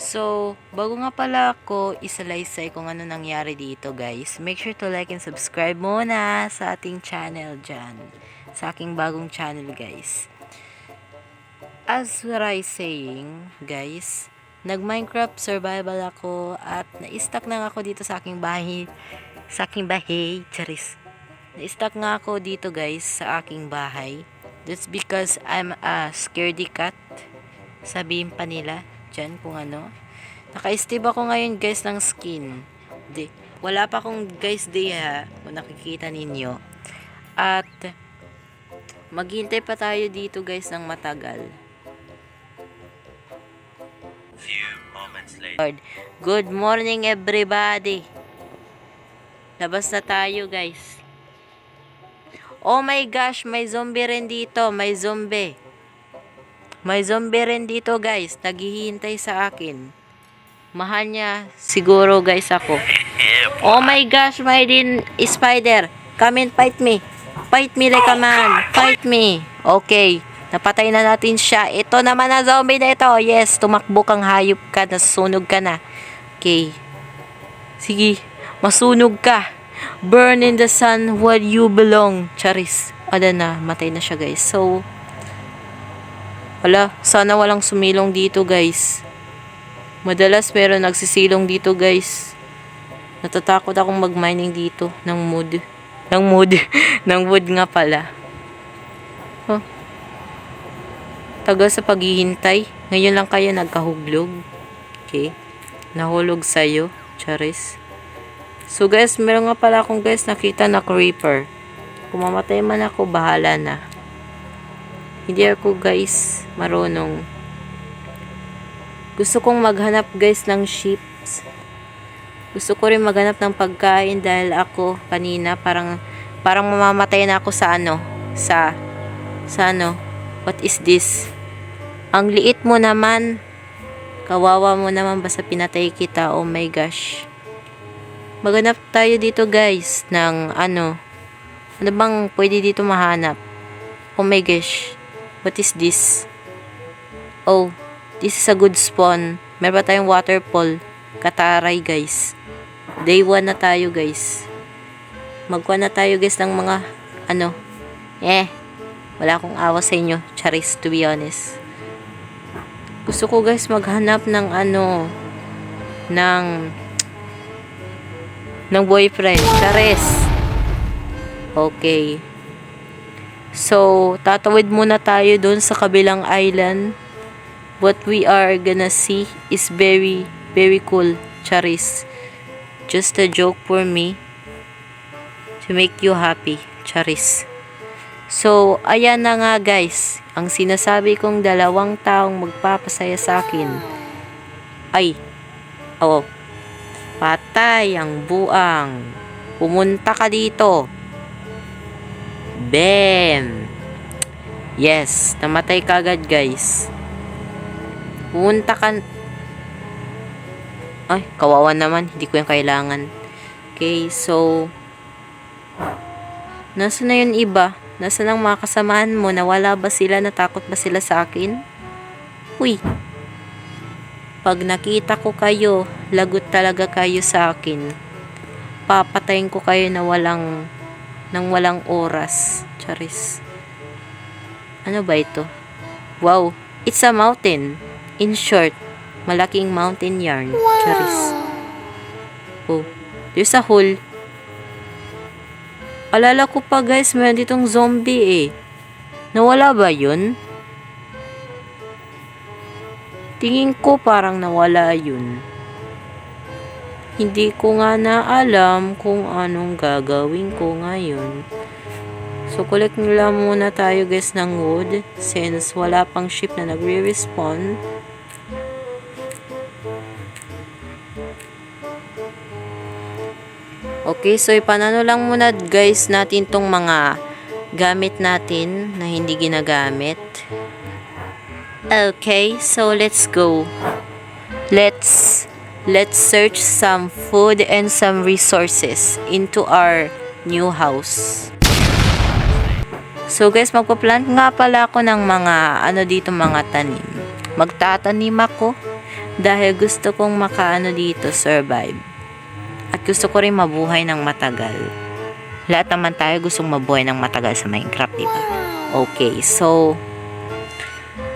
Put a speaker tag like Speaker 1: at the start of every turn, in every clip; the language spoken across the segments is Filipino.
Speaker 1: So, bago nga pala ako isalaysay kung ano nangyari dito guys, make sure to like and subscribe muna sa ating channel dyan. Sa aking bagong channel guys. As what I saying guys, nag-Minecraft survival ako at na-stuck na ako dito sa aking bahay. Charis. Na-stuck nga ako dito guys sa aking bahay. That's because I'm a scaredy cat. Sabihin pa nila dyan kung ano. Naka-steve ako ngayon guys ng skin. Wala pa akong guys ha, kung nakikita ninyo. At maghintay pa tayo dito guys ng matagal.
Speaker 2: Few moments later.
Speaker 1: Good morning everybody. Labas na tayo guys. Oh my gosh, may zombie rin dito. May zombie rin dito guys. Naghihintay sa akin. Mahal niya siguro guys ako. Oh my gosh, may din spider. Come and fight me. Fight me like a man. Fight me. Okay. Napatay na natin siya. Ito naman na zombie na ito. Yes, tumakbo kang hayop ka. Nasunog ka na. Okay. Sige. Masunog ka. Burn in the sun where you belong. Charis. Ada na. Matay na siya guys. So, wala. Sana walang sumilong dito guys. Madalas pero nagsisilong dito guys. Natatakot akong mag-mining dito ng wood. Ng wood nga pala. Oh. Tagal sa paghihintay. Ngayon lang kayo nagkahuglog. Okay. Nahulog sa'yo. Charis. So guys, meron nga pala akong guys nakita na creeper. Kung mamatay man ako, bahala na. Hindi ako guys marunong. Gusto kong maghanap guys ng sheeps. Gusto ko rin maghanap ng pagkain dahil ako kanina parang mamamatay na ako sa ano. Sa ano. What is this? Ang liit mo naman. Kawawa mo naman basta pinatay kita. Oh my gosh. Maghanap tayo dito guys ng ano. Ano bang pwede dito mahanap? Oh my gosh. What is this? Oh. This is a good spawn. Meron pa tayong waterfall. Kataray guys. Day 1 na tayo guys. Magkuha na tayo guys ng mga ano. Wala akong awa sa inyo. Charis, to be honest. Gusto ko guys maghanap ng ano. Ng boyfriend. Charis. Okay. So, tatawid muna tayo doon sa kabilang island. What we are gonna see is very, very cool. Charis. Just a joke for me. To make you happy. Charis. So, ayan na nga guys. Ang sinasabi kong dalawang taong magpapasaya sa akin. Patay ang buang. Pumunta ka dito. Bam! Yes, namatay ka agad guys. Pumunta ka. Kawawa naman. Hindi ko yung kailangan. Okay, so nasa na yun iba? Nasa ng mga kasamahan mo? Nawala ba sila? Natakot ba sila sa akin? Uy! Pag nakita ko kayo, lagot talaga kayo sa akin. Papatayin ko kayo na walang oras. Charis. Ano ba ito? Wow! It's a mountain. In short, malaking mountain yarn. Wow. Charis. Oh, there's a hole. Alala ko pa guys, meron ditong zombie Nawala ba yun? Tingin ko parang nawala yun. Hindi ko nga na alam kung anong gagawin ko ngayon. So, collect nila muna tayo guys ng wood since wala pang ship na nagre-respawn. Okay, so ipanano lang muna guys natin tong mga gamit natin na hindi ginagamit. Okay, so let's go. Let's search some food and some resources into our new house. So guys, magpa-plant nga pala ako ng mga ano dito mga tanim. Magtatanim ako Dahil gusto kong makaano dito, survive. At gusto ko rin mabuhay ng matagal. Lahat naman tayo gustong mabuhay ng matagal sa Minecraft, diba? Okay, so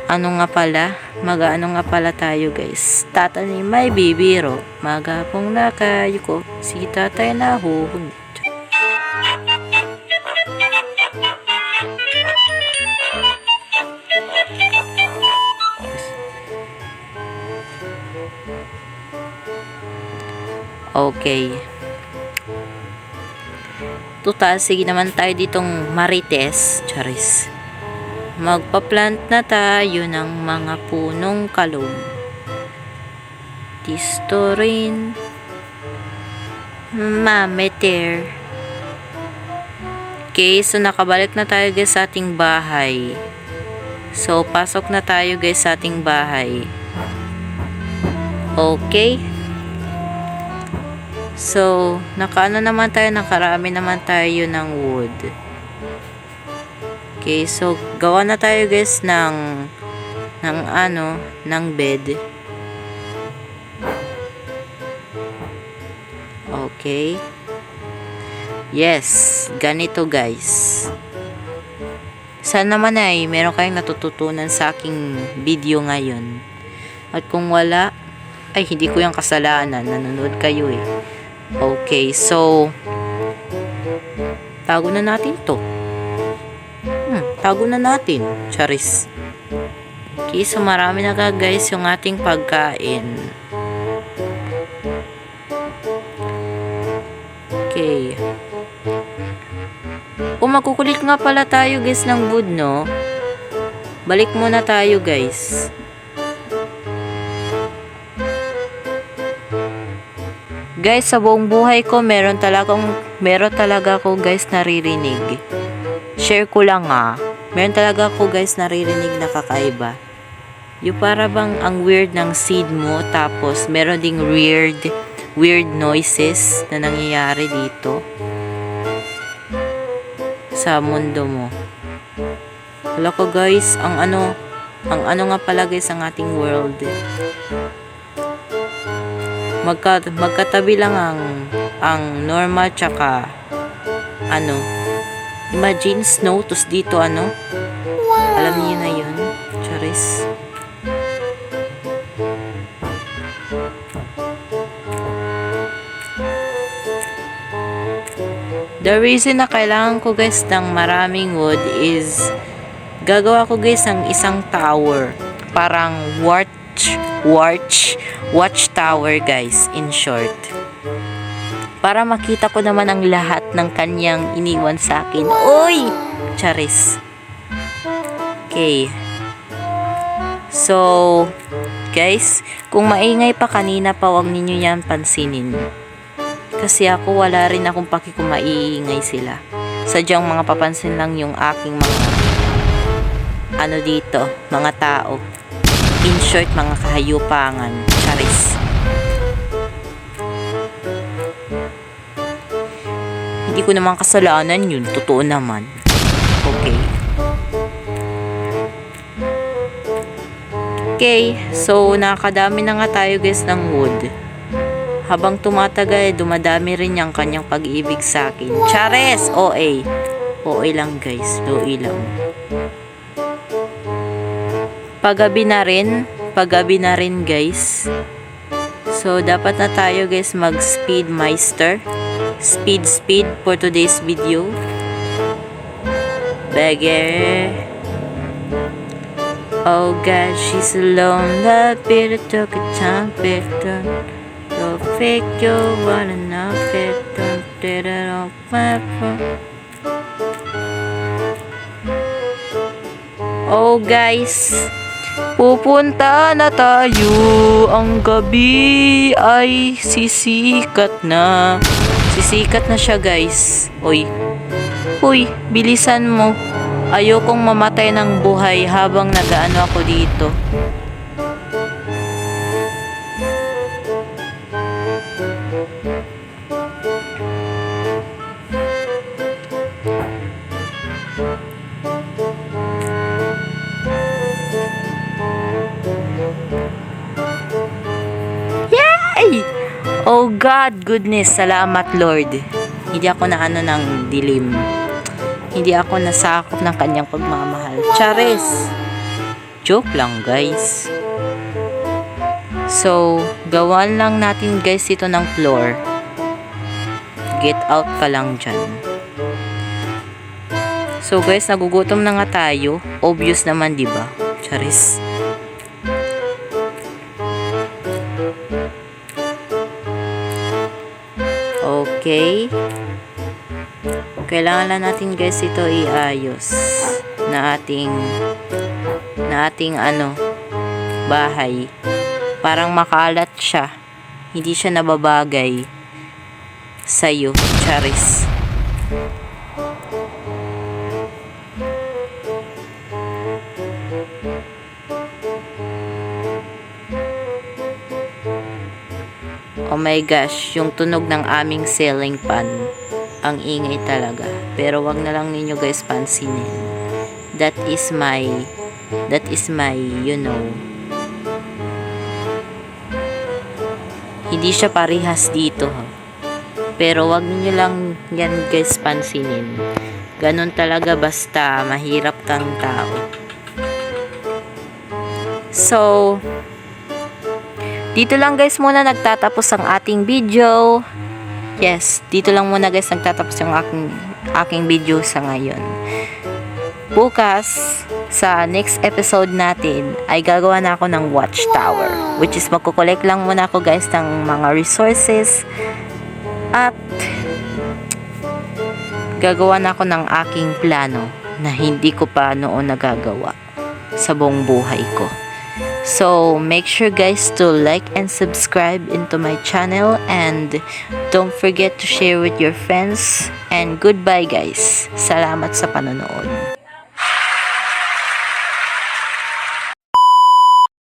Speaker 1: ano nga pala? Mag-ano nga pala tayo, guys? Tata ni may bibiro. Magapong na kayo ko. Si tatay na huhun. Okay. Total, sige naman tayo ditong marites. Charis. Magpa-plant na tayo ng mga punong kalog. Disto rin. Mameter. Okay, so nakabalik na tayo guys sa ating bahay. So, pasok na tayo guys sa ating bahay. Okay. So, nakaano naman tayo, nakarami naman tayo ng wood. Okay, so gawa na tayo guys ng bed. Okay. Yes, ganito guys. Sana naman ay meron kayong natututunan sa aking video ngayon. At kung wala, ay hindi ko yung kasalanan, nanonood kayo eh. Okay, so tago na natin to. Tago na natin. Charis. Okay, so marami na guys yung ating pagkain. Okay. Magkukulit nga pala tayo guys ng wood, no? Balik muna tayo guys. Guys, sa buong buhay ko, meron talaga ako guys naririnig. Share ko lang Meron talaga ako guys naririnig na kakaiba. Yung para bang ang weird ng seed mo, tapos meron ding weird noises na nangyayari dito sa mundo mo. Wala ko guys, ang ano nga pala guys ang ating world. Magkatabi lang ang normal tsaka imagine snow tos dito wow. Alam niyo na yun, charis. The reason na kailangan ko guys ng maraming wood is gagawa ko guys ng isang tower, parang watchtower guys, in short, para makita ko naman ang lahat ng kanyang iniwan sa akin. Uy! Charis. Okay. So, guys, kung maingay pa kanina pa, huwag ninyo yan pansinin. Kasi ako, wala rin akong paki kung maiingay sila. Sadyang mga papansin lang yung aking mga dito, mga tao. In short, mga kahayupangan. Charis. Hindi ko naman kasalanan yun. Totoo naman. Okay. Okay. So, nakakadami na nga tayo guys ng wood. Habang tumatagal, dumadami rin yung kanyang pag-ibig sa akin. Charis! OA. OA lang guys. OA lang. Paggabi na rin guys. So dapat na tayo guys mag speed for today's video. Beggar. Oh God, she's alone. That bitter took a time, bitter. Don't fake you wanna know, bitter. Did it on my phone. Oh guys, pupunta na tayo. Ang gabi ay sisikat na. Sisikat na siya guys. Uy, bilisan mo. Ayokong mamatay ng buhay habang nagaano ako dito. Oh God, goodness, salamat Lord. Hindi ako na ano ng dilim. Hindi ako nasakop ng kanyang pagmamahal. Charis! Joke lang guys. So, gawan lang natin guys ito ng floor. Get out ka lang dyan. So guys, nagugutom na nga tayo. Obvious naman, di ba? Charis. Okay. Kailangan lang natin guys ito iayos na ating ano bahay. Parang makalat siya. Hindi siya nababagay sa'yo, Charis. Oh my gosh, yung tunog ng aming ceiling fan. Ang ingay talaga. Pero wag na lang ninyo guys pansinin. That is my, you know. Hindi siya parehas dito. Ha? Pero wag niyo lang yan guys pansinin. Ganun talaga basta mahirap kang tao. So, dito lang guys muna nagtatapos ang ating video. Yes, dito lang muna guys nagtatapos yung aking video sa ngayon. Bukas, sa next episode natin, ay gagawa na ako ng watchtower. Which is magkukolect lang muna ako guys ng mga resources. At gagawa na ako ng aking plano na hindi ko pa noon nagagawa sa buong buhay ko. So, make sure guys to like and subscribe into my channel and don't forget to share with your friends and goodbye guys. Salamat sa panonood.